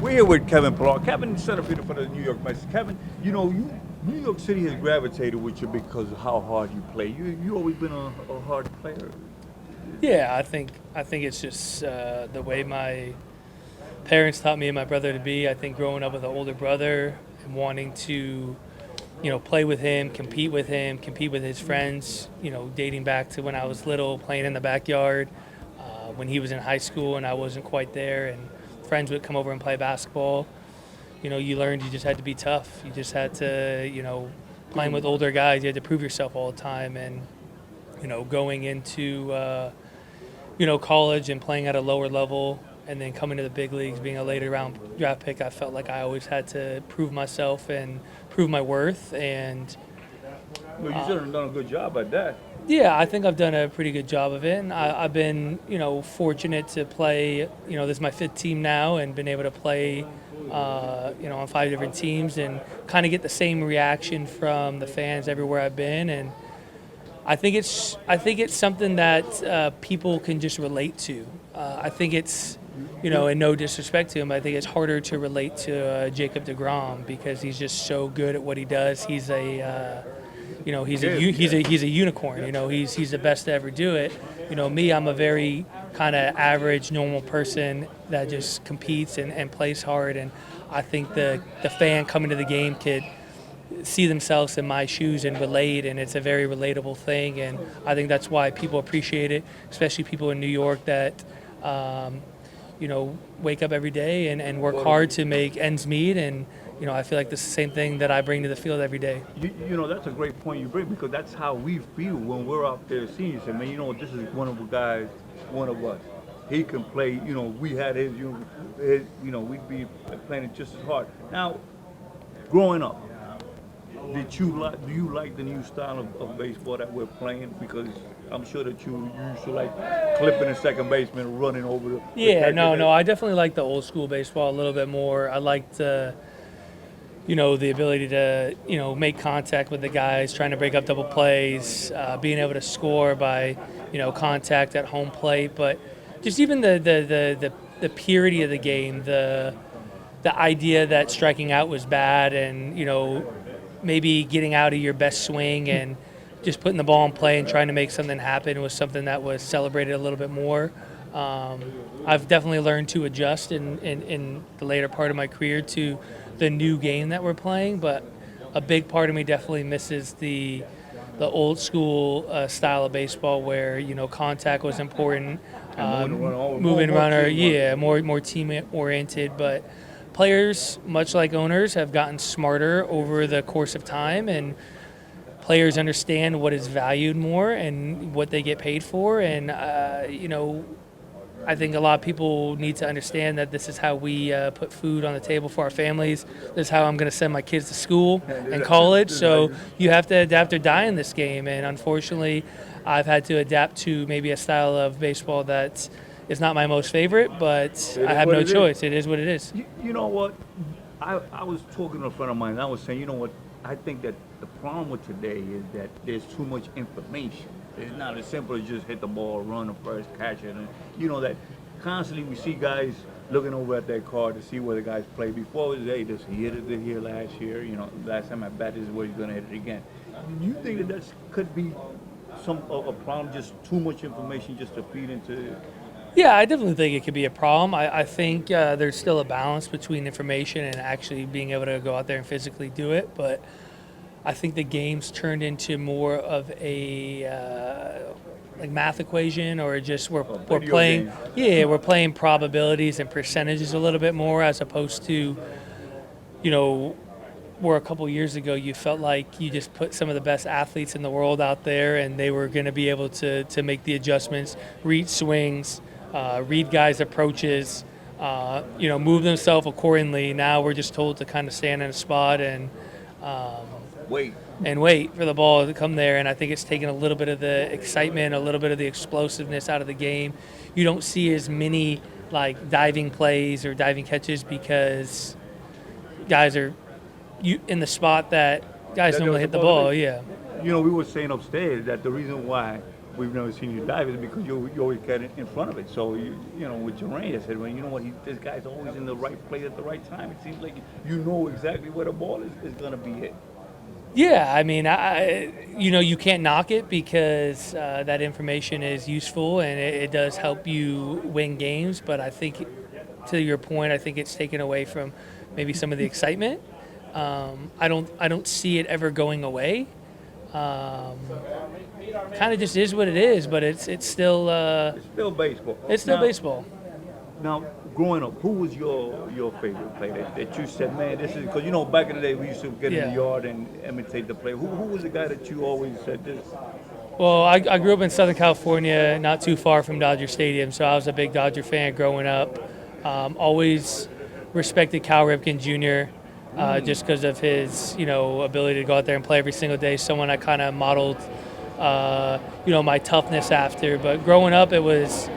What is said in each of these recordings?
We're here with Kevin Pillar. Kevin, center fielder for the New York Mets. Kevin, New York City has gravitated with you because of how hard you play. You always been a hard player. Yeah, I think it's just the way my parents taught me and my brother to be. I think growing up with an older brother and wanting to, play with him, compete with his friends. Dating back to when I was little, playing in the backyard, when he was in high school and I wasn't quite there, and friends would come over and play basketball. You learned you just had to be tough. You just had to, playing with older guys, you had to prove yourself all the time, and going into college and playing at a lower level and then coming to the big leagues, being a later round draft pick, I felt like I always had to prove myself and prove my worth. And Well, you should have done a good job at that. yeah, I think I've done a pretty good job of it. And I've been, fortunate to play, this is my fifth team now, and been able to play, on 5 different teams and kind of get the same reaction from the fans everywhere I've been. And I think it's something that people can just relate to. I think it's, and no disrespect to him, I think it's harder to relate to Jacob deGrom because he's just so good at what he does. He's a he's a unicorn. He's the best to ever do it. Me, I'm a very kind of average, normal person that just competes and plays hard. And I think the fan coming to the game could see themselves in my shoes and relate, and it's a very relatable thing. And I think that's why people appreciate it, especially people in New York that wake up every day and work hard to make ends meet. And I feel like this is the same thing that I bring to the field every day. That's a great point you bring because that's how we feel when we're out there seeing you. Say, man, this is one of the guys, one of us. He can play. We had we'd be playing it just as hard. Now, growing up, do you like the new style of baseball that we're playing? Because I'm sure that you used to like clipping the second baseman, running over the. Yeah, no, I definitely like the old school baseball a little bit more. I liked the ability to, make contact with the guys, trying to break up double plays, being able to score by, contact at home plate. But just even the purity of the game, the idea that striking out was bad and, maybe getting out of your best swing and just putting the ball in play and trying to make something happen was something that was celebrated a little bit more. I've definitely learned to adjust in the later part of my career to the new game that we're playing, but a big part of me definitely misses the old school style of baseball where contact was important, moving runner, yeah, more team oriented. But players, much like owners, have gotten smarter over the course of time, and players understand what is valued more and what they get paid for. And I think a lot of people need to understand that this is how we put food on the table for our families. This is how I'm going to send my kids to school and college. So you have to adapt or die in this game. And unfortunately, I've had to adapt to maybe a style of baseball that is not my most favorite, but I have no choice. It is what it is. You know what? I was talking to a friend of mine, and I was saying, I think that the problem with today is that there's too much information. It's not as simple as just hit the ball, run the first, catch it. And that constantly we see guys looking over at their card to see where the guys play. Before it was, hey, he hit it here last year. Last time I bat, this is where he's going to hit it again. Do you think that could be a problem, just too much information just to feed into? Yeah, I definitely think it could be a problem. I think there's still a balance between information and actually being able to go out there and physically do it. But I think the game's turned into more of a like math equation, or just we're playing. Game. Yeah, we're playing probabilities and percentages a little bit more, as opposed to, where a couple years ago you felt like you just put some of the best athletes in the world out there and they were going to be able to make the adjustments, read swings, read guys' approaches, move themselves accordingly. Now we're just told to kind of stand in a spot and wait for the ball to come there. And I think it's taken a little bit of the excitement, a little bit of the explosiveness out of the game. You don't see as many like diving plays or diving catches because guys are in the spot that guys normally hit the ball. Yeah. We were saying upstairs that the reason why we've never seen you dive is because you always get in front of it. So you know, with Jermaine, I said, well, you know what, this guy's always in the right place at the right time. It seems like you know exactly where the ball is gonna be hit. Yeah, I mean, you can't knock it because that information is useful and it does help you win games. But I think, to your point, I think it's taken away from maybe some of the excitement. I don't see it ever going away. Kind of just is what it is, but it's still It's still baseball. it's still Now- baseball. Now, growing up, who was your favorite player that you said, man, this is because you know back in the day we used to get in Yeah. the yard and imitate the play. Who was the guy that you always said this? Well, I grew up in Southern California, not too far from Dodger Stadium, so I was a big Dodger fan growing up. Always respected Cal Ripken Jr. Just because of his, ability to go out there and play every single day. Someone I kind of modeled, my toughness after. But growing up, it was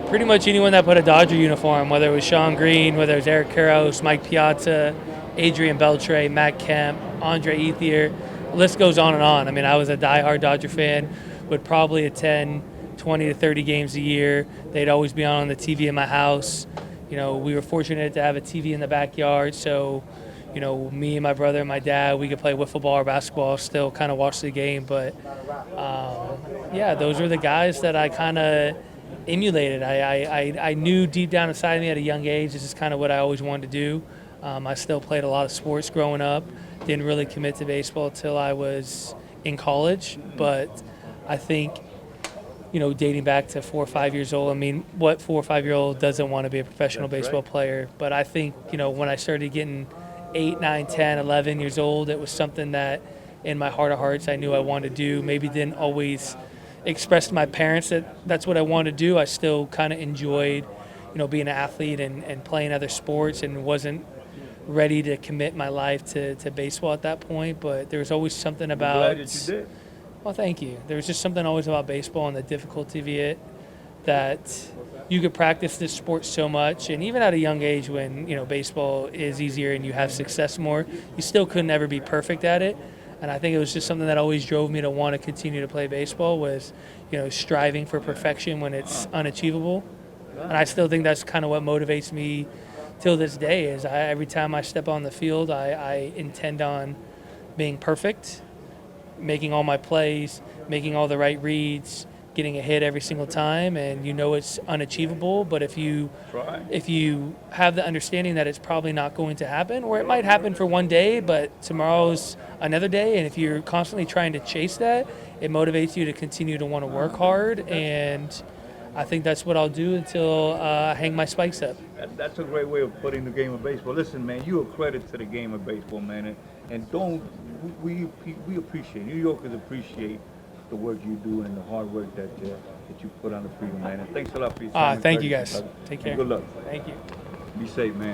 pretty much anyone that put a Dodger uniform, whether it was Sean Green, whether it was Eric Karros, Mike Piazza, Adrian Beltre, Matt Kemp, Andre Ethier. The list goes on and on. I mean, I was a diehard Dodger fan, would probably attend 20 to 30 games a year. They'd always be on the TV in my house. We were fortunate to have a TV in the backyard, so me and my brother and my dad, we could play wiffle ball or basketball, still kind of watch the game. But yeah, those were the guys that I kind of emulated. I knew deep down inside me at a young age this is kind of what I always wanted to do. I still played a lot of sports growing up. Didn't really commit to baseball till I was in college. But I think, dating back to 4 or 5 years old, I mean, what 4 or 5-year-old doesn't want to be a professional That's baseball right. player? But I think, when I started getting 8, 9, 10, 11 years old, it was something that in my heart of hearts I knew I wanted to do. Maybe didn't always express to my parents that that's what I wanted to do. I still kind of enjoyed, being an athlete and playing other sports, and wasn't ready to commit my life to baseball at that point. But there was always something about. Glad that you did. Well, thank you. There was just something always about baseball and the difficulty of it, that you could practice this sport so much, and even at a young age when baseball is easier and you have success more, you still couldn't ever be perfect at it. And I think it was just something that always drove me to want to continue to play baseball, was striving for perfection when it's unachievable. And I still think that's kind of what motivates me till this day. Is every time I step on the field, I intend on being perfect, making all my plays, making all the right reads, getting a hit every single time. And it's unachievable, but if you have the understanding that it's probably not going to happen, or it might happen for one day, but tomorrow's another day, and if you're constantly trying to chase that, it motivates you to continue to want to work hard. And I think that's what I'll do until I hang my spikes up. That's a great way of putting the game of baseball. Listen, man, you're a credit to the game of baseball, man, and don't we appreciate, New Yorkers appreciate the work you do and the hard work that you put on the field, man. And thanks a lot for your time. Thank you guys. Take care. Good luck. Thank you. Be safe, man.